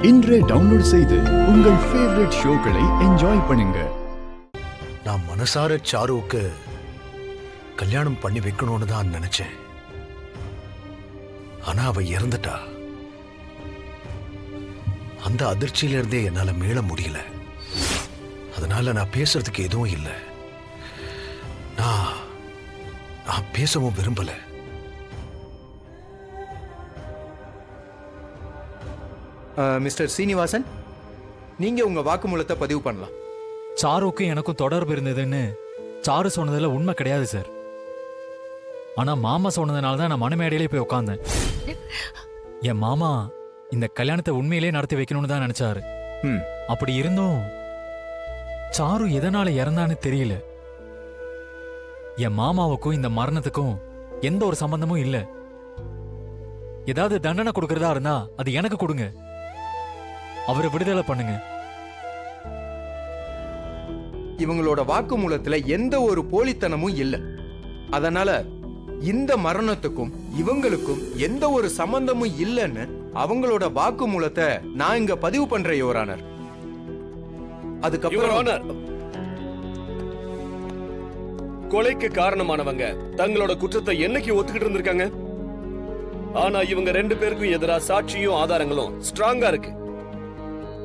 இன்றே டவுன்லோட் செய்து உங்கள் ஃபேவரட் ஷோக்களை என்ஜாய் பண்ணுங்க. நான் மனசார சாருவுக்கு கல்யாணம் பண்ணி வைக்கணும்னு தான் நினைச்சேன். ஆனா அவ இறந்துட்டா. அந்த அதிர்ச்சியில இருந்தே என்னால மீள முடியல. அதனால நான் பேசுறதுக்கு எதுவும் இல்லை. நான் பேசவும் விரும்பல. மிஸ்டர் சீனிவாசன், நீங்க உங்க வாக்குமூலத்தை பதிவு பண்ணலாம். சாருக்கும் எனக்கும் தொடர்பு இருந்ததுன்னு சாரு சொன்னதுல உண்மை கிடையாது சார். ஆனா மாமா சொன்னதுனால தான் நான் மனமேடையிலே போய் உட்கார்ந்தேன். என் மாமா இந்த கல்யாணத்தை உண்மையிலே நடத்தி வைக்கணும்னு தான் நினைச்சாரு. அப்படி இருந்தும் சாரு எதனால இறந்தான்னு தெரியல. என் மாமாவுக்கும் இந்த மரணத்துக்கும் எந்த ஒரு சம்பந்தமும் இல்ல. ஏதாவது தண்டனை கொடுக்கறதா இருந்தா அது எனக்கு கொடுங்க. அவரை விடுதலை பண்ணுங்க. இவங்களோட வாக்குமூலத்துல எந்த ஒரு போலித்தனமும் இல்ல. அதனால இந்த மரணத்துக்கும் இவங்களுக்கும் எந்த ஒரு சம்பந்தமும் இல்லைன்னு அவங்களோட வாக்குமூலத்தை நான் இங்க பதிவு பண்றேன் யுவர் ஆனர். அதுக்கப்புறம் கொலைக்கு காரணமானவங்க தங்களோட குற்றத்தை என்னைக்கு ஒத்துக்கிட்டு இருந்திருக்காங்க. ஆனா இவங்க ரெண்டு பேருக்கும் எதிரா சாட்சியும் ஆதாரங்களும் ஸ்ட்ராங்கா இருக்கு.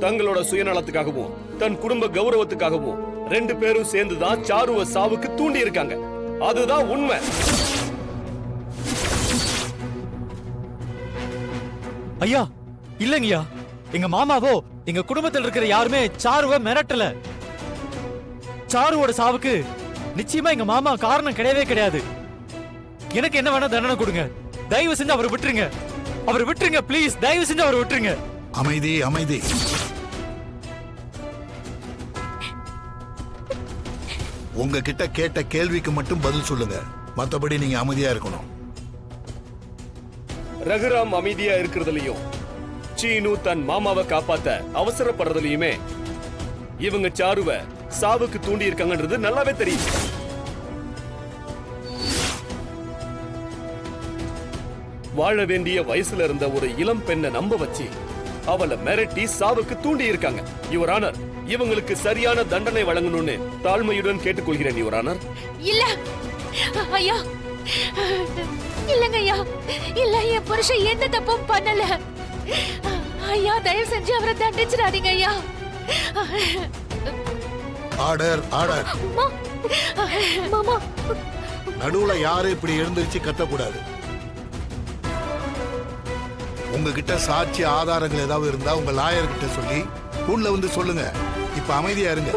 தங்களோட சுயநலத்துக்காகவும் தன் குடும்ப கௌரவத்துக்காகவும் ரெண்டு பேரும் சேர்ந்துதான் சாருவ சாவுக்கு தூண்டி இருக்காங்க. அதுதான் உண்மை. ஐயா இல்லங்கய்யா, எங்க மாமாவோ எங்க குடும்பத்தில் இருக்கிற யாருமே சாருவ மிரட்டல. சாருவோட சாவுக்கு நிச்சயமா எங்க மாமா காரணம் கிடையவே கிடையாது. எனக்கு என்ன வேணா தண்டனை கொடுங்க. தயவு செஞ்சு அவரை விட்டுருங்க. அவரை விட்டுருங்க ப்ளீஸ். தயவு செஞ்சு அவரை விட்டுருங்க. அமைதி அமைதி. உங்ககிட்ட கேட்ட கேள்விக்கு மட்டும் பதில் சொல்லுங்க. மத்தபடி நீங்க அமைதியா இருக்கணும். ரகுராம் அமைதியா இருக்கிறதுலயும் சீனு தன் மாமாவை காப்பாத்த அவசரப்படுறதுலயுமே இவங்க சாருவ சாவுக்கு தூண்டி இருக்காங்கன்றது நல்லாவே தெரியும். வாழ வேண்டிய வயசுல இருந்த ஒரு இளம் பெண்ணை நம்ப வச்சு அவளை மிரட்டி சாவுக்கு தூண்டி இருக்காங்க. யுவர் ஆனர், இவங்களுக்கு சரியான தண்டனை வழங்கணும்னு தாழ்மையுடன் கேட்டுக்கொள்கிறேன் யுவர் ஆனர். இல்ல ஐயா, இல்லங்க ஐயா, இல்ல, என் புருஷன் எந்த தப்பும் பண்ணல. ஐயா தயவு செஞ்சு அவரை தண்டிச்சிடாதீங்க ஐயா. Order order. மாமா, நடுவுல யாரும் இப்படி எழுந்திருச்சு கத்தக்கூடாது. உங்ககிட்ட சாட்சி ஆதாரங்கள் ஏதாவது இருந்தா உங்க லாயர் கிட்ட சொல்லி கூண்ல வந்து சொல்லுங்க. இப்ப அமைதியா இருங்க.